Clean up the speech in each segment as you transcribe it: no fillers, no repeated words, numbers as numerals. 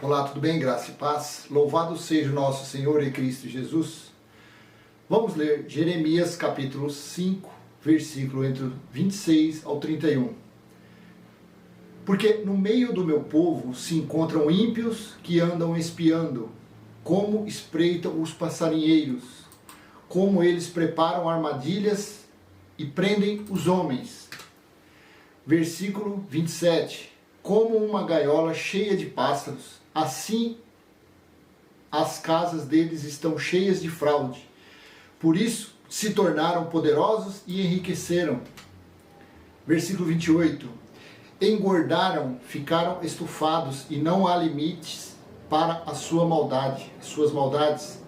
Olá, tudo bem? Graça e paz. Louvado seja o nosso Senhor e Cristo Jesus. Vamos ler Jeremias capítulo 5, versículo entre 26 ao 31. Porque no meio do meu povo se encontram ímpios que andam espiando, como espreitam os passarinheiros, como eles preparam armadilhas e prendem os homens. Versículo 27. Como uma gaiola cheia de pássaros, assim as casas deles estão cheias de fraude. Por isso se tornaram poderosos e enriqueceram. Versículo 28. Engordaram, ficaram estufados e não há limites para a sua maldade, suas maldades.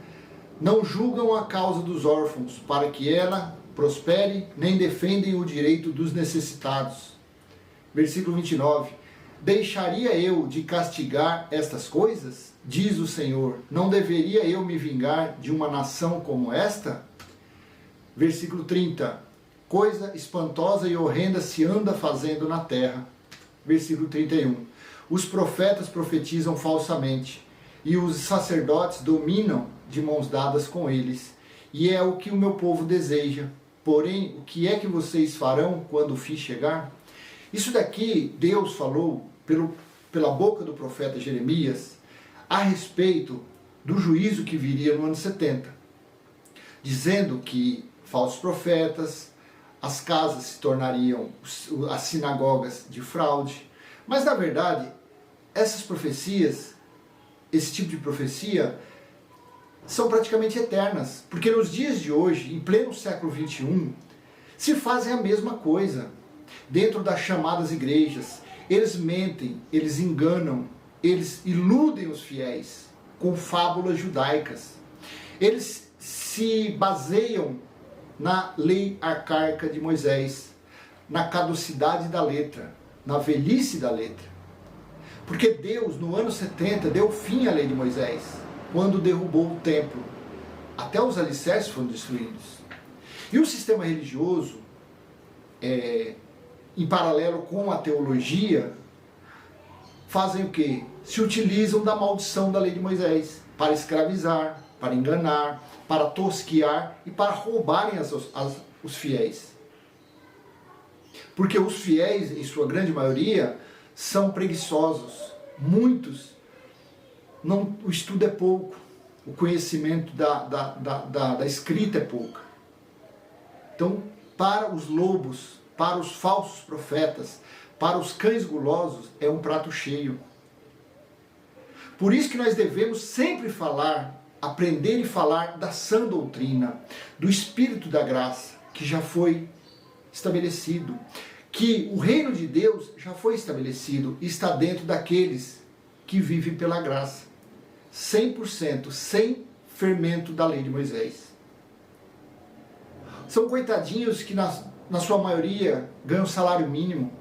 Não julgam a causa dos órfãos para que ela prospere, nem defendem o direito dos necessitados. Versículo 29. Deixaria eu de castigar estas coisas? Diz o Senhor. Não deveria eu me vingar de uma nação como esta? Versículo 30. Coisa espantosa e horrenda se anda fazendo na terra. Versículo 31. Os profetas profetizam falsamente, e os sacerdotes dominam de mãos dadas com eles. E é o que o meu povo deseja. Porém, o que é que vocês farão quando o fim chegar? Isso daqui Deus falou pela boca do profeta Jeremias a respeito do juízo que viria no ano 70, dizendo que falsos profetas, as casas se tornariam as sinagogas de fraude. Mas na verdade, essas profecias, esse tipo de profecia, são praticamente eternas, porque nos dias de hoje, em pleno século XXI, se fazem a mesma coisa. Dentro das chamadas igrejas, eles mentem, eles enganam, eles iludem os fiéis com fábulas judaicas. Eles se baseiam na lei arcaica de Moisés, na caducidade da letra, na velhice da letra. Porque Deus, no ano 70, deu fim à lei de Moisés, quando derrubou o templo. Até os alicerces foram destruídos. E o sistema religioso, em paralelo com a teologia, fazem o quê? Se utilizam da maldição da lei de Moisés para escravizar, para enganar, para tosquear e para roubarem os fiéis. Porque os fiéis, em sua grande maioria, são preguiçosos. Muitos, o estudo é pouco, o conhecimento da escrita é pouco. Então, para os lobos, para os falsos profetas, para os cães gulosos, é um prato cheio. Por isso que nós devemos sempre aprender e falar da sã doutrina, do Espírito da graça, que já foi estabelecido, que o reino de Deus já foi estabelecido e está dentro daqueles que vivem pela graça, 100%, sem fermento da lei de Moisés. São coitadinhos que na sua maioria ganham salário mínimo,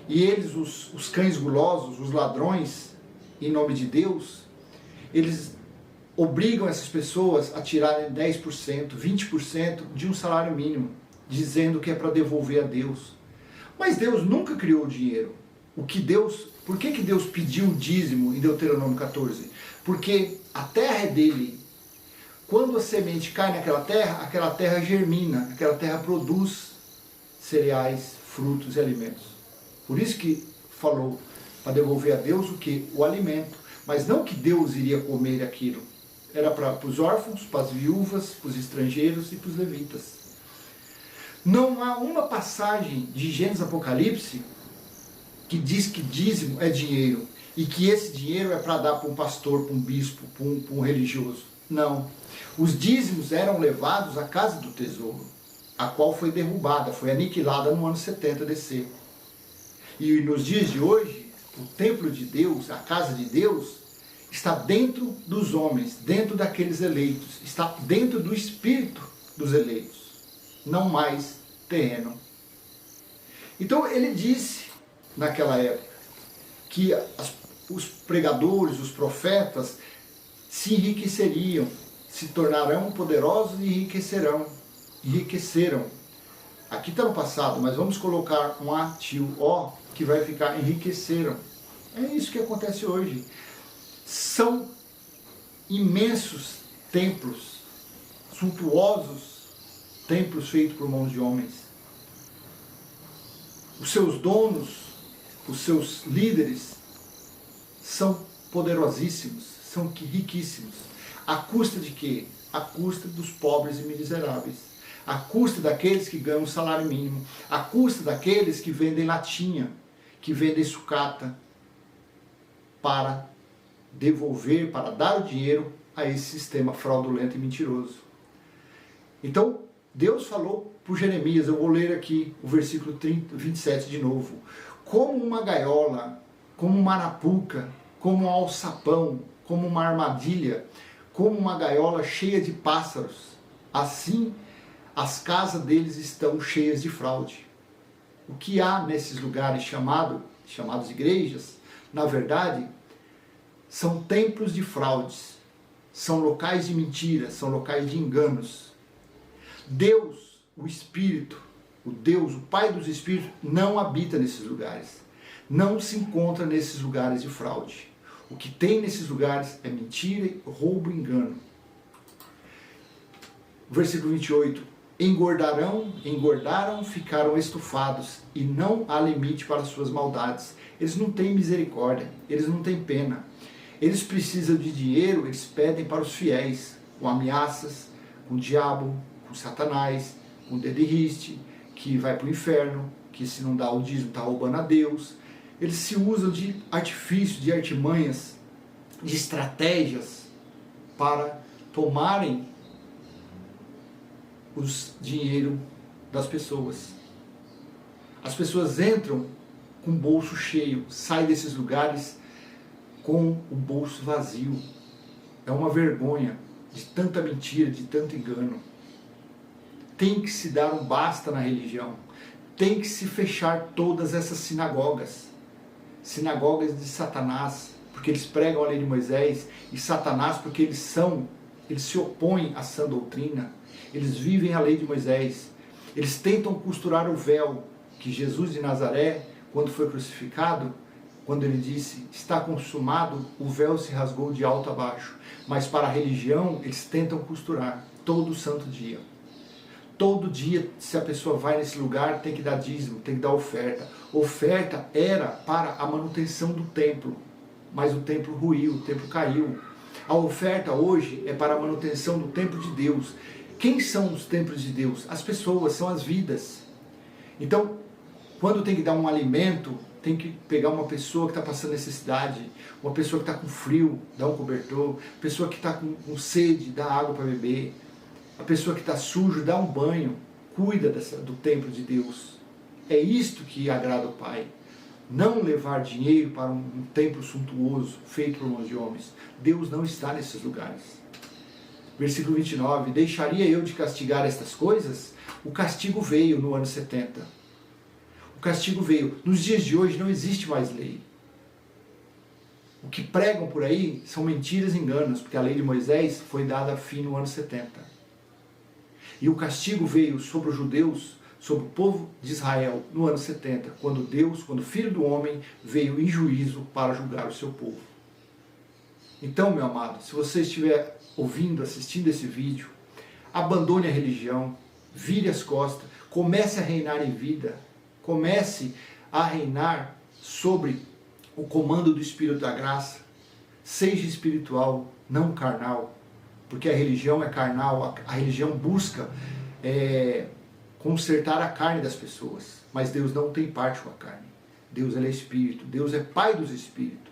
e eles, os cães gulosos, os ladrões, em nome de Deus, eles obrigam essas pessoas a tirarem 10%, 20% de um salário mínimo, dizendo que é para devolver a Deus. Mas Deus nunca criou o dinheiro. Por que Deus pediu o dízimo em Deuteronômio 14? Porque a terra é dele. Quando a semente cai aquela terra germina, aquela terra produz cereais, frutos e alimentos. Por isso que falou para devolver a Deus o que? O alimento. Mas não que Deus iria comer aquilo. Era para os órfãos, para as viúvas, para os estrangeiros e para os levitas. Não há uma passagem de Gênesis Apocalipse que diz que dízimo é dinheiro e que esse dinheiro é para dar para um pastor, para um bispo, para um religioso. Não. Os dízimos eram levados à casa do tesouro, a qual foi derrubada, foi aniquilada no ano 70 DC. E nos dias de hoje, o templo de Deus, a casa de Deus, está dentro dos homens, dentro daqueles eleitos, está dentro do espírito dos eleitos, não mais terreno. Então ele disse, naquela época, que os pregadores, os profetas, se enriqueceriam, se tornarão poderosos e enriqueceram. Aqui está no passado, mas vamos colocar um A, tio, O, que vai ficar enriqueceram. É isso que acontece hoje. São imensos templos, suntuosos templos feitos por mãos de homens. Os seus donos, os seus líderes são poderosíssimos, são riquíssimos. À custa de quê? À custa dos pobres e miseráveis. À custa daqueles que ganham salário mínimo. À custa daqueles que vendem latinha, que vendem sucata, para devolver, para dar o dinheiro a esse sistema fraudulento e mentiroso. Então, Deus falou por Jeremias, eu vou ler aqui o versículo 27 de novo. Como uma gaiola, como uma arapuca, como um alçapão, como uma armadilha, como uma gaiola cheia de pássaros, assim as casas deles estão cheias de fraude. O que há nesses lugares chamados igrejas, na verdade, são templos de fraudes, são locais de mentiras, são locais de enganos. Deus, o Espírito, o Deus, o Pai dos Espíritos, não habita nesses lugares, não se encontra nesses lugares de fraude. O que tem nesses lugares é mentira, roubo e engano. Versículo 28. Engordaram, ficaram estufados, e não há limite para suas maldades. Eles não têm misericórdia, eles não têm pena. Eles precisam de dinheiro, eles pedem para os fiéis, com ameaças, com o diabo, com Satanás, com o dedo de riste, que vai para o inferno, que se não dá o dízimo está roubando a Deus. Eles se usam de artifícios, de artimanhas, de estratégias para tomarem os dinheiro das pessoas. As pessoas entram com o bolso cheio, saem desses lugares com o bolso vazio. É uma vergonha de tanta mentira, de tanto engano. Tem que se dar um basta na religião. Tem que se fechar todas essas sinagogas de Satanás, porque eles pregam a lei de Moisés, e Satanás porque eles se opõem à sã doutrina, eles vivem a lei de Moisés, eles tentam costurar o véu que Jesus de Nazaré, quando foi crucificado, quando ele disse, está consumado, o véu se rasgou de alto a baixo, mas para a religião eles tentam costurar todo santo dia. Todo dia, se a pessoa vai nesse lugar, tem que dar dízimo, tem que dar oferta. Oferta era para a manutenção do templo, mas o templo ruiu, o templo caiu. A oferta hoje é para a manutenção do templo de Deus. Quem são os templos de Deus? As pessoas, são as vidas. Então, quando tem que dar um alimento, tem que pegar uma pessoa que está passando necessidade, uma pessoa que está com frio, dá um cobertor, pessoa que está com sede, dá água para beber. A pessoa que está sujo, dá um banho, cuida do templo de Deus. É isto que agrada ao Pai. Não levar dinheiro para um templo suntuoso, feito por mãos de homens. Deus não está nesses lugares. Versículo 29. Deixaria eu de castigar estas coisas? O castigo veio no ano 70. O castigo veio. Nos dias de hoje não existe mais lei. O que pregam por aí são mentiras e enganos, porque a lei de Moisés foi dada a fim no ano 70. E o castigo veio sobre os judeus, sobre o povo de Israel, no ano 70, quando o Filho do Homem, veio em juízo para julgar o seu povo. Então, meu amado, se você estiver ouvindo, assistindo esse vídeo, abandone a religião, vire as costas, comece a reinar em vida, comece a reinar sobre o comando do Espírito da Graça, seja espiritual, não carnal. Porque a religião é carnal, a religião busca consertar a carne das pessoas. Mas Deus não tem parte com a carne. Deus ele é Espírito, Deus é Pai dos Espíritos.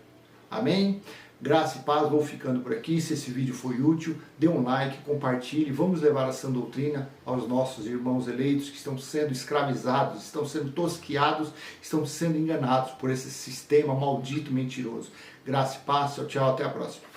Amém? Graça e paz, vou ficando por aqui. Se esse vídeo foi útil, dê um like, compartilhe. Vamos levar a sã doutrina aos nossos irmãos eleitos que estão sendo escravizados, estão sendo tosquiados, estão sendo enganados por esse sistema maldito, mentiroso. Graça e paz, tchau, tchau, até a próxima.